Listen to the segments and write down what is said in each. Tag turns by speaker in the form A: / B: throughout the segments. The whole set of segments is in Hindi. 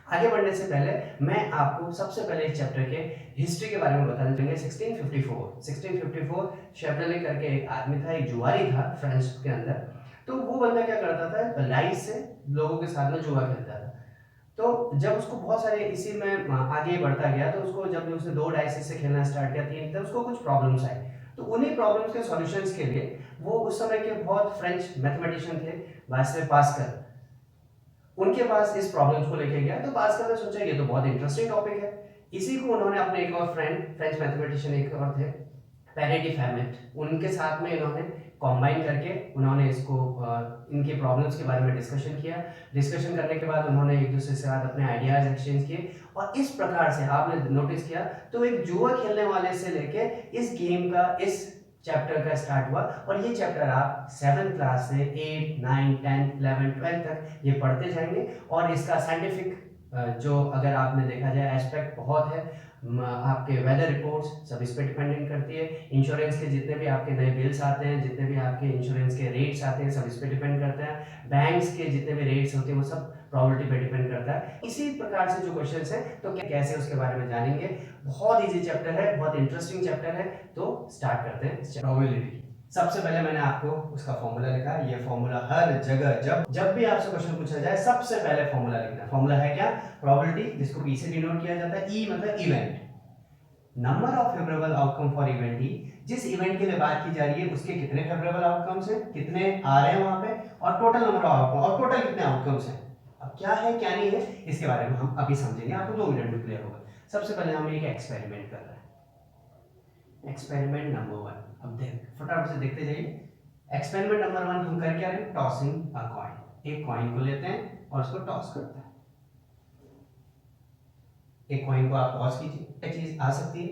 A: आगे बढ़ने से पहले मैं आपको सबसे पहले इस चैप्टर के हिस्ट्री के बारे में बताना चाहेंगे। 1654 शेवरले करके एक आदमी था, एक जुआरी था फ्रांस के अंदर। तो वो बंदा क्या करता था, डाइस से लोगों के साथ में जुआ खेलता था। तो जब उसको बहुत सारे इसी में आगे बढ़ता गया, तो उसको जब उसने 2 डाइस से खेलना स्टार्ट किया, 3, तब उसको कुछ प्रॉब्लम्स आई। तो उन्हीं प्रॉब्लम्स के सॉल्यूशंस के लिए वो उस समय के बहुत फ्रेंच मैथमेटिशियन थे, वाइस्ले पास्कल, उनके पास इस प्रॉब्लम्स को लेके गया। तो पास्कल ने सोचा ये तो बहुत इंटरेस्टिंग टॉपिक है। इसी को उन्होंने अपने एक और फ्रेंड, फ्रेंच मैथमेटिशियन एक और थे, पेरे डी फेर्मेट, उनके साथ में इन्होंने कॉम्बाइन करके उन्होंने इसको इनके प्रॉब्लम्स के बारे में डिस्कशन किया। डिस्कशन करने के बाद उन्होंने एक दूसरे के साथ अपने आइडियाज एक्सचेंज किए, और इस प्रकार से आपने नोटिस किया तो एक जुआ खेलने वाले से लेके इस गेम का, इस चैप्टर का स्टार्ट हुआ। और ये चैप्टर आप 7th क्लास से 8, 9, 10, 11, 12 तक ये पढ़ते जाएंगे। और इसका साइंटिफिक जो अगर आपने देखा जाए एस्पेक्ट बहुत है, आपके वेदर रिपोर्ट्स सब इस पर डिपेंडेंट करती है। इंश्योरेंस के जितने भी आपके नए बिल्स आते हैं, जितने भी आपके इंश्योरेंस के रेट्स आते हैं, सब इस पर डिपेंड करते हैं। बैंक्स के जितने भी रेट्स होते हैं वो सब प्रोबेबिलिटी पे डिपेंड करता है। इसी प्रकार से जो क्वेश्चंस हैं तो कैसे उसके बारे में जानेंगे। बहुत इजी चैप्टर है, बहुत इंटरेस्टिंग चैप्टर है। तो स्टार्ट करते हैं प्रोबेबिलिटी। सबसे पहले मैंने आपको उसका फॉर्मूला लिखा है। ये फॉर्मूला हर जगह जब भी आपसे क्वेश्चन पूछा जाए सबसे पहले फॉर्मूला लिखना है। फॉर्मूला है क्या? प्रोबेबिलिटी, जिसको पी से डिनोट किया जाता है। ई मतलब event, number of favourable outcome for event E, जिस इवेंट के लिए बात की जा रही है उसके कितने फेवरेबल आउटकम्स हैं, कितने आ रहे हैं वहां पे, और टोटल नंबर ऑफ आउटकम, और टोटल कितने आउटकम्स हैं। अब क्या है क्या नहीं है इसके बारे में हम अभी समझेंगे, आपको 2 मिनट में क्लियर होगा। सबसे पहले हम एक एक्सपेरिमेंट कर रहे हैं, एक्सपेरिमेंट नंबर 1। अब देख फटाफट से देखते जाइए। एक्सपेरिमेंट नंबर 1 हम कर क्या रहे हैं? Tossing a coin. एक कॉइन को लेते हैं और उसको टॉस करते हैं। एक कॉइन को आप टॉस कीजिए, एक चीज आ सकती है,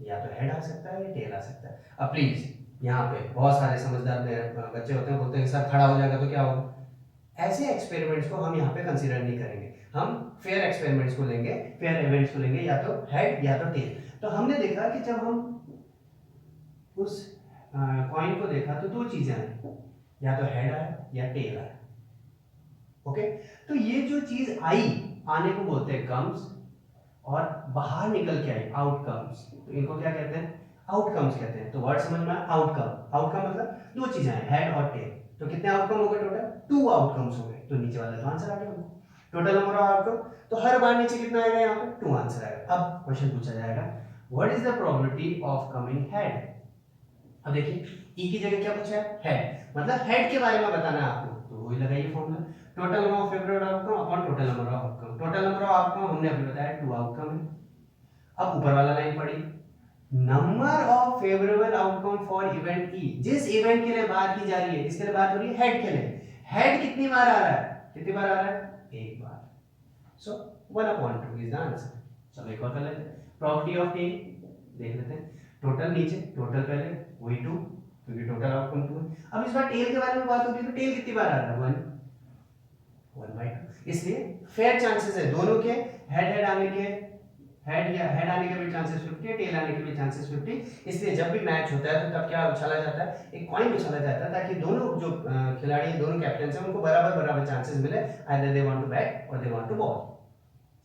A: या तो हेड आ सकता है या टेल आ सकता है। अब प्लीज यहाँ पे बहुत सारे समझदार बच्चे होते हैं, बोलते हैं सर खड़ा हो जाएगा तो क्या होगा। ऐसे एक्सपेरिमेंट्स को हम यहाँ पे कंसीडर नहीं करेंगे। हम फेयर एक्सपेरिमेंट्स को लेंगे, फेयर इवेंट्स को लेंगे, या तो हेड या तो टेल। तो हमने देखा कि जब हम उस कॉइन को देखा तो 2 चीजें आई, या तो हेड आया या टेल आया। ओके, तो ये जो चीज आई, आने को बोलते हैं कम्स, और बाहर निकल के आई आउटकम्स, तो इनको क्या कहते हैं? आउटकम्स कहते हैं। तो वर्ड समझ में आया? आउटकम, आउटकम मतलब 2 चीजें हैं, हेड और टेल। तो कितने आउटकम हो गए टोटल? 2 आउटकम्स हो गए। तो नीचे वाला तो आंसर आ गया टोटल नंबर ऑफ आउटकम। तो हर बार नीचे कितना आएगा? यहाँ पे 2 आंसर आएगा। अब क्वेश्चन पूछा जाएगा what is the probability of coming head. अब देखिए ई की जगह क्या पूछा है? हेड, मतलब हेड के बारे में बताना है आपको, तो वही लगाइए formula, total number of favourite outcome upon total number of outcome. Total number of outcome हमने अभी बताया 2 आउटकम है। अब ऊपर वाला लाइन पढ़िए, number of favourable outcome for event E, जिस इवेंट के लिए बात की जा रही है, किसके लिए बात हो रही है? हेड के लिए। हेड कितनी बार आ रहा है? कितनी बार आ रहा है? एक बार। सो 1/2 इज द आंसर। चलो एक और कर लेते हैं, प्रॉपर्टी ऑफ टेल देख लेते हैं। टोटल नीचे, टोटल पहले, वही 2, क्योंकि टोटल आउटकम 2 है। अब इस बार टेल के बारे में बात होती है, तो टेल कितनी बार आ रहा है? 1/2। इसलिए फेयर चांसेस है दोनों के, हेड हेड आने के, हेड आने के भी चांसेस 50 है, टेल आने के भी चांसेस 50। इसलिए जब भी मैच होता है तो तब क्या उछाला जाता है? एक कॉइन उछाला जाता है, ताकि दोनों जो खिलाड़ी हैं, दोनों कैप्टन हैं, उनको बराबर बराबर चांसेस मिले, either they want to bat और दे वांट टू बॉल।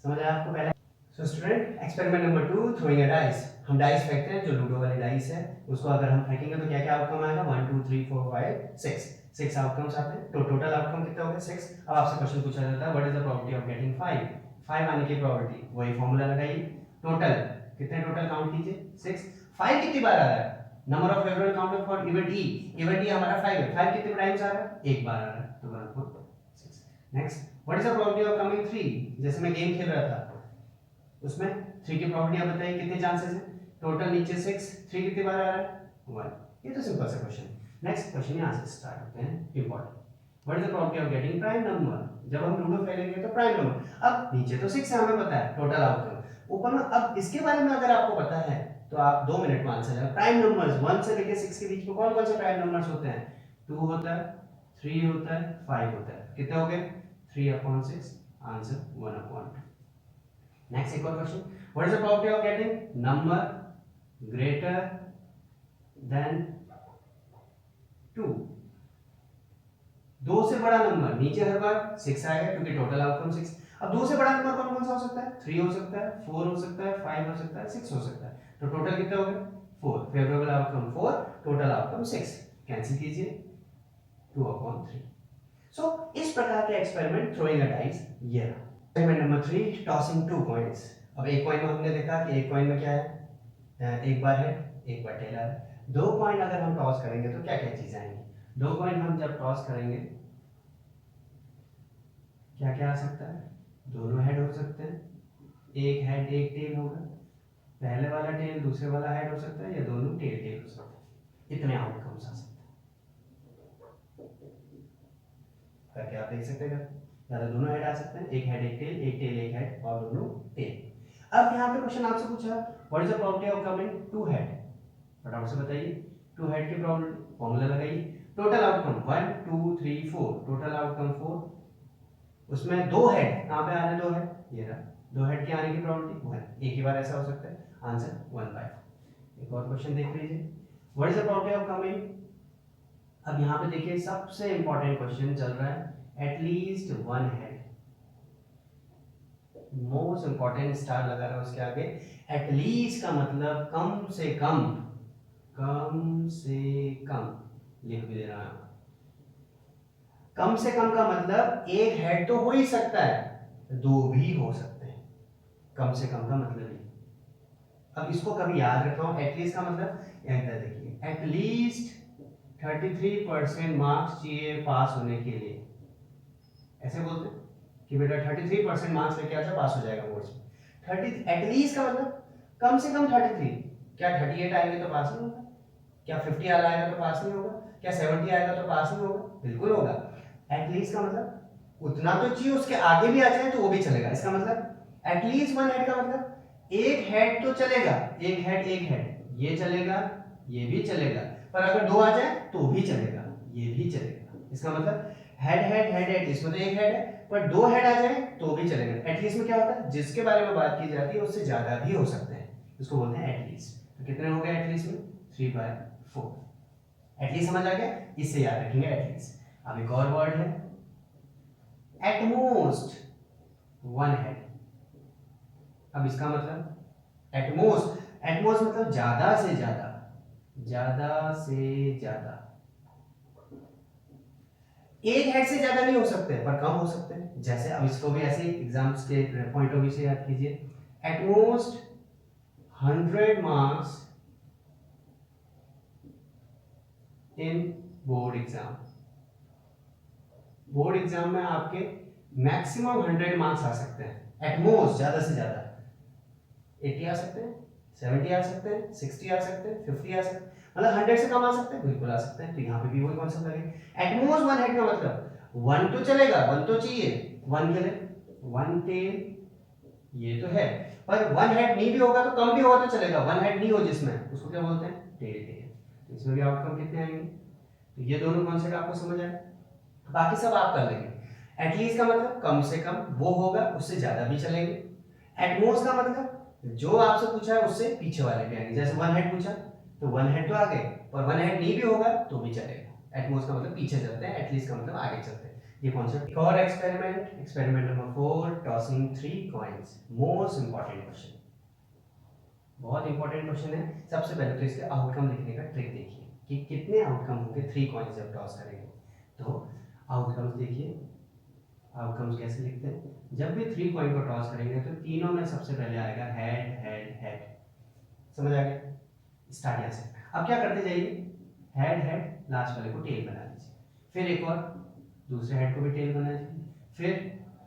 A: समझ आया आपको पहला? So student, experiment number 2, throwing a dice. हम डाइस फेंकते हैं, जो लूडो वाली डाइस है, उसको अगर हम फेंकेंगे तो क्या क्या आउटकम आएगा? 1 2 3 4 5 6 आउटकम्स आते हैं। तो टोटल आउटकम कितने हो गए? 6। अब आपसे क्वेश्चन पूछा जाता है what is the probability of getting 5 आने की प्रोबेबिलिटी, वही फॉर्मूला लगाइए। टोटल कितने, टोटल काउंट कीजिए 6। 5 कितनी बार आ रहा है? Number of favourable counter for event E, event E हमारा 5 है। 5 कितने टाइम्स आ रहा है? एक बार आ रहा है, तो 1/6। Next, what is the probability of coming 3। जैसे मैं गेम खेल रहा था उसमें 3 की प्रोबेबिलिटी आप बताइए कितने चांसेस हैं? टोटल नीचे 6, 3 कितनी बार आ रहा है? 1। ये तो सिंपल सा क्वेश्चन। नेक्स्ट क्वेश्चन यहां से स्टार्ट होते हैं, important. What is the probability of getting prime number. जब हम लूडो खेलेंगे तो प्राइम नंबर, अब नीचे तो 6 है, हमें पता है टोटल आउटकम, ऊपर में अब इसके बारे में अगर आपको पता है तो आप 2 मिनट में आंसर है। प्राइम नंबर्स 1 से लेकर 6 के बीच में कौन कौन से प्राइम नंबर्स होते हैं? 2 होता है, 3 होता है, 5 होता है। कितने हो गए? 3/6, आंसर 1/2। नेक्स्ट एक और question, what is the probability of getting number greater than 2। 2 से बड़ा नंबर नीचे हर बार 6 आएगा, क्योंकि टोटल आउटकम 6। अब 2 से बड़ा नंबर कौन कौन सा हो सकता है? 3 हो सकता है, 4 हो सकता है, 5 हो सकता है, 6 हो सकता है। तो टोटल कितने हो गए? 4। Favourable outcome 4, total outcome 6। Cancel कीजिए, 2/3। सो इस प्रकार के एक्सपेरिमेंट थ्रोइंग अ डाइस ये रहा। Experiment number 3, tossing 2 coins. अब एक कॉइन में हमने देखा कि एक कॉइन में क्या है, एक बार हेड एक बार टेल आ रहा है। 2 कॉइन अगर हम टॉस करेंगे तो क्या क्या चीजें आएंगी? 2 कॉइन हम जब टॉस करेंगे क्या क्या आ सकता है? दोनों हेड हो सकते हैं, एक हेड एक टेल होगा, पहले वाला टेल दूसरे वाला हेड हो सकता है, या दोनों टेल टेल हो सकता है। इतने आउटकम्स आ सकते हैं करके आप देख सकते हैं। या तो दोनों हेड आ सकते हैं, एक हेड एक टेल एक हेड, और दोनों टेल। अब यहाँ पे क्वेश्चन आपसे पूछा what is the probability of coming two head, फटाफट से बताइए। टू हेड की प्रोबेबिलिटी फॉर्मूला लगाइए। Total outcome 1 2 3 4, total outcome 4। उसमें 2 हेड कहाँ पे आ रहे हैं? 2 हेड ये रहा, 2 हेड के आने की प्रोबेबिलिटी 1। एक ही बार ऐसा हो सकता है, आंसर 1/4। एक और क्वेश्चन देख लीजिए, what is the probability of coming. अब यहाँ पे देखिए सबसे इंपॉर्टेंट क्वेश्चन चल रहा है, at least 1 head. Most important star लगा रहा है उसके आगे। एटलीस्ट का मतलब कम से कम, कम से कम लिख भी दे रहा है। कम से कम का मतलब एक हेड तो हो ही सकता है, 2 भी हो सकते हैं। कम से कम का मतलब ये। अब इसको कभी याद रखना हो, एटलीस्ट का मतलब इधर देखिए, एटलीस्ट 33% मार्क्स चाहिए पास होने के लिए। ऐसे बोलते हैं कि बेटा 33% मार्क्स लेके आ जा, पास हो जाएगा बोर्ड्स में। 30 एटलीस्ट का मतलब कम से कम 33। क्या 38 आएंगे तो पास नहीं होगा? क्या 50 आएगा तो पास नहीं होगा? क्या 70 आएगा तो पास नहीं होगा? बिल्कुल होगा। एटलीस्ट का मतलब उतना तो चाहिए, उसके आगे भी आ जाए तो वो भी चलेगा। इसका मतलब एटलीस्ट 1 हेड का मतलब एक हेड तो चलेगा, एक हेड ये चलेगा, ये भी चलेगा, पर अगर 2 आ जाए तो भी चलेगा, ये भी चलेगा। इसका मतलब हेड इसमें तो एक हेड है, पर 2 हेड आ जाए तो भी चलेगा। एटलीस्ट में क्या होता है, जिसके बारे में बात की जाती है उससे ज्यादा भी हो सकते हैं, इसको बोलते हैं एटलीस्ट। तो कितने हो गए एटलीस्ट में? 3/4। एटलीस्ट समझ आ गया, इससे याद रखेंगे एटलीस्ट। अब एक और वर्ड है एटमोस्ट 1 हेड। अब इसका मतलब एटमोस्ट मतलब ज्यादा से ज्यादा, ज्यादा से ज्यादा। एक हेड से ज्यादा नहीं हो सकते पर कम हो सकते हैं। जैसे अब इसको भी ऐसे एग्जाम्स के पॉइंट ऑफ व्यू से याद कीजिए, at most 100 marks in board exam. Board exam में आपके मैक्सिमम 100 मार्क्स आ सकते हैं, एटमोस्ट ज्यादा से ज्यादा। 80 आ सकते हैं, 70 आ सकते हैं, 60 आ सकते हैं, 50 आ सकते हैं, मतलब 100 से कम आ सकते हैं, बिल्कुल आ सकते हैं। तो यहाँ पे भी वही कॉन्सेप्ट लगेगा। एटमोस्ट 1 हेड का मतलब 1 तो चलेगा, 1 तो चाहिए, 1 के लिए 1 टेल ये तो है, पर 1 हेड नहीं भी होगा तो कम भी होगा तो चलेगा। 1 हेड नहीं हो जिसमें, उसको क्या बोलते हैं? Tail tail. तो इसमें भी आउटकम कितने आएंगे? तो ये दोनों कॉन्सेप्ट आपको समझ आए, बाकी सब आप कर लेंगे। एटलीस्ट का मतलब कम से कम वो होगा, उससे ज्यादा भी चलेंगे। एटमोस्ट का मतलब जो आपसे पूछा है उससे पीछे वाले भी आएंगे। जैसे 1 हेड पूछा तो 1 हेड तो आ गए, पर 1 हेड नहीं भी होगा तो भी चलेगा। एटमोस्ट का मतलब पीछे चलते हैं, एटलीस्ट का मतलब आगे चलते हैं। ये कॉन्सेप्ट। एक और experiment number 4, tossing 3 coins. Most important question, बहुत इंपॉर्टेंट क्वेश्चन है। सबसे पहले तो इसके आउटकम लिखने का ट्रिक देखिए कि कितने आउटकम होंगे 3 कॉइंस जब टॉस करेंगे। तो आउटकम्स देखिए, आउटकम्स कैसे लिखते हैं। जब भी 3 कॉइन को टॉस करेंगे तो तीनों में सबसे पहले आएगा हेड हेड हेड। समझ आ गया? स्टार्ट यहाँ से। अब क्या करते जाइए, हेड हेड, लास्ट वाले को टेल बना दीजिए, फिर एक और दूसरे हेड को भी टेल बना दीजिए, फिर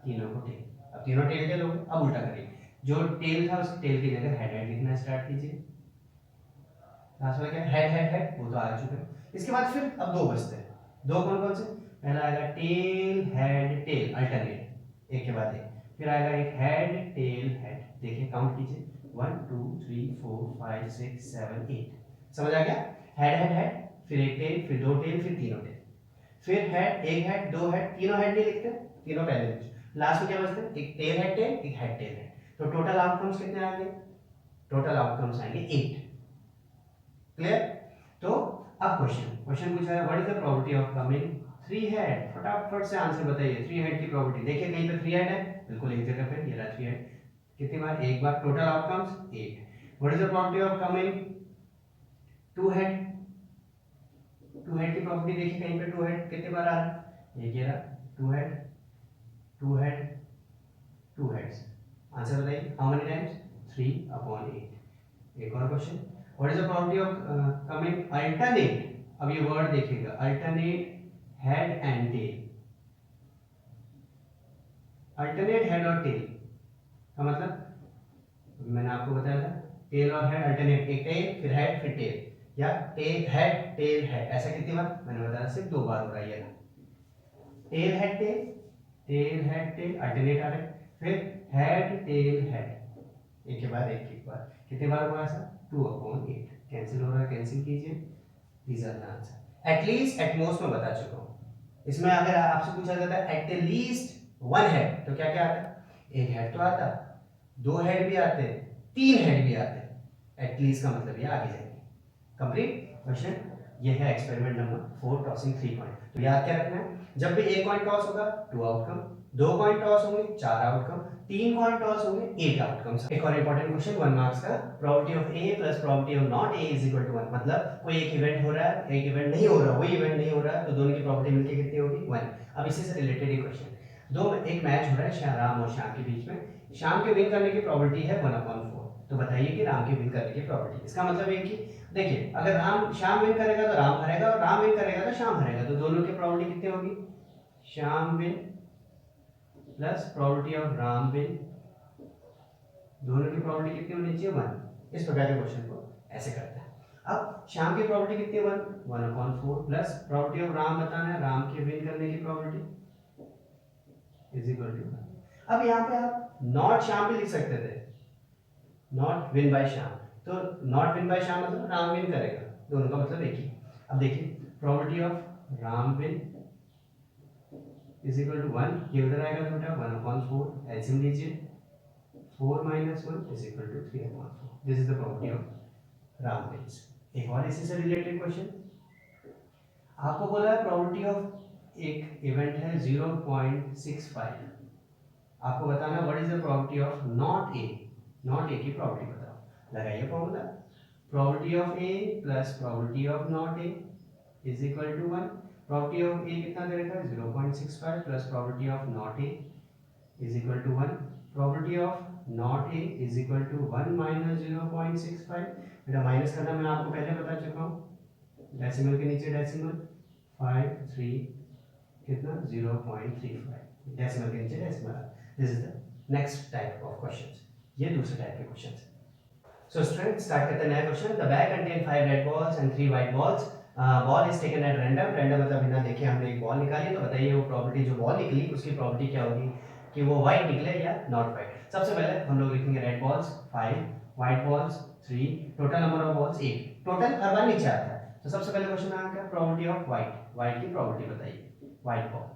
A: तीनों को टेल। अब तीनों टेल के लोग, अब उल्टा करिए, जो टेल था उस टेल की जगह हेड हेड लिखना स्टार्ट कीजिए। लास्ट वाला क्या? हेड हेड हेड, वो तो आ चुके हैं। इसके बाद फिर अब 2 बचते हैं। 2 कौन कौन से? पहला आएगा टेल हेड टेल, अल्टरनेट, एक के बाद एक। फिर आएगा एक हेड टेल हेड। देखिए काउंट कीजिए, 1 2 3 4 5 6 7 8। समझ आ गया? हेड हेड हेड, फिर एक टेल, फिर 2 टेल, फिर तीनों टेल, फिर हेड, एक हेड, 2 हेड, तीनों हेड नहीं लिखते, तीनों पहले लिखते। लास्ट में क्या बचते हैं? एक टेल हेड टेल, एक हेड टेल हेड। तो टोटल आउटकम्स कितने आएंगे? टोटल आउटकम्स आएंगे 8। क्लियर? तो अब क्वेश्चन पूछा है what is the probability of coming 3 head. फटाफट से आंसर बताइए। 3 हेड की प्रोबेबिलिटी देखिए, कहीं पे 3 हेड है बिल्कुल एक जगह पे, ये रहा 3 हेड। कितनी बार? एक बार। Total outcomes 8। What is the property of coming 2 head? 2 head की प्रॉपर्टी देखिए कहीं पे 2 हेड कितनी बार आ रहा है? एक ये रहा 2 हेड, 2 हेड, 2 हेड्स। आंसर बताइए हाउ मेनी टाइम्स? 3/8। एक और question, what is the property of coming alternate? अब ये वर्ड देखिएगा, alternate head and tail. Alternate head और टेल का मतलब मैंने आपको बताया था, टेल और हेड अल्टरनेट, एक टेल फिर हेड फिर टेल, या टेल हेड, ऐसा कितनी बार? मैंने बताया सिर्फ 2 बार हो रहा है ये। Tail head tail, tail head tail, alternate आ रहा है, फिर हेड टेल हेड, एक के बाद एक बार। कितनी बार हुआ ऐसा? 2/8। कैंसिल हो रहा है, कैंसिल कीजिए। These are the answer. At least, at most में बता चुका हूं। इसमें अगर आपसे पूछा जाता है एट द लीस्ट 1 हेड, तो क्या क्या आता? एक हेड तो आता, 2 हेड भी आते, 3 हेड भी आते। एटलीस्ट का मतलब ये आगे जाएंगे। Complete question. ये है एक्सपेरिमेंट नंबर 4, टॉसिंग 3 कॉइन। तो याद क्या रखना है, जब भी एक कॉइन टॉस होगा 2 आउटकम, 2 कॉइन टॉस होंगे 4 आउटकम, 3 कॉइन टॉस होंगे 8 आउटकम्स। एक और इंपॉर्टेंट क्वेश्चन 1 मार्क्स का, probability of A plus probability of not A is equal to 1। मतलब कोई एक इवेंट हो रहा है, एक इवेंट नहीं हो रहा, वही इवेंट नहीं हो रहा है, तो दोनों की प्रोबेबिलिटी मिलके कितनी होगी? 1। अब इसी से रिलेटेड एक क्वेश्चन, एक मैच हो रहा है राम और श्याम के बीच में। श्याम के विन करने की प्रोबेबिलिटी है 1/4। तो बताइए कि राम के विन करने की प्रोबेबिलिटी। इसका मतलब है कि देखिए, अगर श्याम विन करेगा तो राम हारेगा, और राम विन करेगा तो श्याम हारेगा, तो दोनों की प्रोबेबिलिटी कितनी होगी? Shyam win plus probability of Ram win, दोनों की प्रोबेबिलिटी कितनी होनी चाहिए? 1। इस प्रकार के क्वेश्चन को ऐसे करते हैं। अब श्याम की प्रोबेबिलिटी कितनी है? 1/4 प्लस प्रोबेबिलिटी ऑफ राम बताना है, राम के विन करने की प्रोबेबिलिटी इज इक्वल टू 1। अब यहाँ पे आप नॉट श्याम भी लिख सकते थे, नॉट विन बाय श्याम। तो नॉट विन बाय श्याम मतलब राम विन करेगा, दोनों का मतलब एक ही। अब देखिए, probability of Ram win is equal to 1, ये उधर आएगा बेटा 1/4, एलसीएम लीजिए, 4 - 1 is equal to 3/4। This is the probability of Ram wins. एक और इसी से रिलेटेड क्वेश्चन, आपको बोला है प्रोबेबिलिटी ऑफ एक इवेंट है 0.65, आपको बताना what is the probability of not A. Not A की प्रोबेबिलिटी बताओ। लगाइए formula, probability of A plus probability of not A is equal to 1। Probability of A कितना दे रखा है? 0.65 plus probability of not A is equal to 1। Probability of not A is equal to 1 minus 0.65। बेटा माइनस करना मैं आपको पहले बता चुका हूँ, डेसिमल के नीचे डेसिमल, 5 3 कितना 0.35, डेसिमल के नीचे decimal. This is the next type of questions. ये दूसरे टाइप के क्वेश्चंस। सो स्टूडेंट स्टार्ट करते हैं नया question. The bag contain 5 red balls and 3 white balls. Ball is taken at random. Random मतलब बिना देखे हमने एक बॉल निकाली, तो बताइए वो प्रोबेबिलिटी जो बॉल निकली उसकी प्रोबेबिलिटी क्या होगी कि वो व्हाइट निकले या नॉट व्हाइट। सबसे पहले हम लोग लिखेंगे red balls 5, white balls 3, total number of balls 8। Total हर बार नीचे आता है, तो सबसे पहले क्वेश्चन आया क्या? प्रोबेबिलिटी ऑफ व्हाइट, व्हाइट की प्रोबेबिलिटी बताइए। व्हाइट बॉल,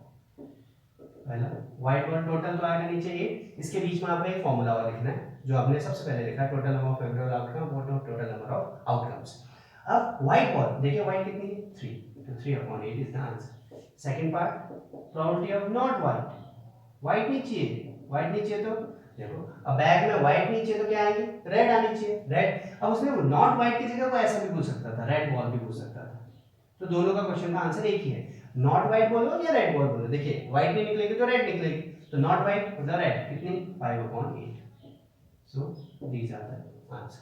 A: पहला व्हाइट बॉल टोटल तो आएगा नीचे 8, इसके बीच में आपको एक फॉर्मूला और लिखना है जो आपने सबसे पहले लिखा है, total number of favourable outcome, total number of outcomes. अब व्हाइट बॉल देखिए, व्हाइट कितनी है? 3, तो 3/8 is the answer. Second part, probability of not white, white नहीं चाहिए, व्हाइट नहीं चाहिए तो देखो, अब बैग में व्हाइट नहीं चाहिए तो क्या आएगी? रेड आनी चाहिए, रेड। अब उसने नॉट व्हाइट की जगह वो ऐसा भी पूछ सकता था, रेड बॉल भी पूछ सकता था, तो दोनों का क्वेश्चन का आंसर एक ही है, नॉट व्हाइट बोलो या रेड बॉल बोलो। देखिए व्हाइट नहीं निकलेगी तो रेड निकलेगी, तो नॉट व्हाइट मतलब रेड, कितनी? 5/8। So these are the answer.